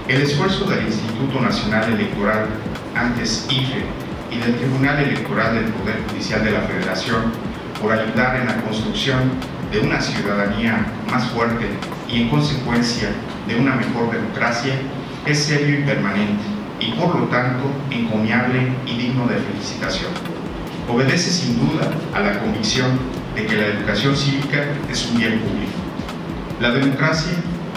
El esfuerzo del Instituto Nacional Electoral, antes IFE, y del Tribunal Electoral del Poder Judicial de la Federación por ayudar en la construcción de una ciudadanía más fuerte y, en consecuencia, de una mejor democracia, es serio y permanente, y por lo tanto encomiable y digno de felicitación. Obedece sin duda a la convicción de que la educación cívica es un bien público. La democracia,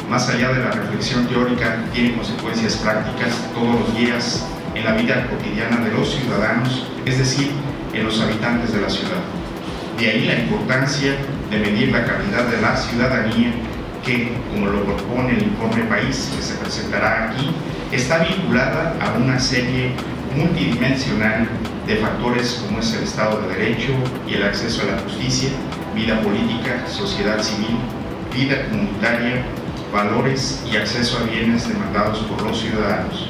más allá de la reflexión teórica, tiene consecuencias prácticas todos los días en la vida cotidiana de los ciudadanos, es decir, en los habitantes de la ciudad. De ahí la importancia de medir la calidad de la ciudadanía que, como lo propone el informe País que se presentará aquí, está vinculada a una serie multidimensional de factores como es el Estado de Derecho y el acceso a la justicia, vida política, sociedad civil, vida comunitaria, valores y acceso a bienes demandados por los ciudadanos.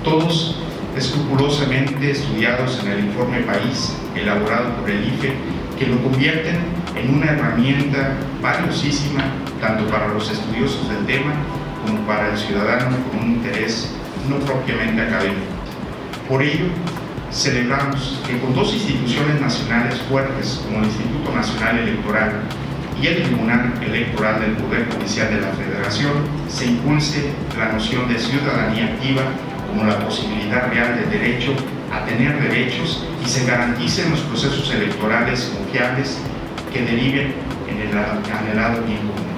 Todos escrupulosamente estudiados en el informe País, elaborado por el IFE, que lo convierten en una herramienta valiosísima tanto para los estudiosos del tema como para el ciudadano con un interés no propiamente académico. Por ello, celebramos que con dos instituciones nacionales fuertes como el Instituto Nacional Electoral y el Tribunal Electoral del Poder Judicial de la Federación se impulse la noción de ciudadanía activa como la posibilidad real de derecho a tener derechos y se garanticen los procesos electorales confiables que deriven en el anhelado bien común.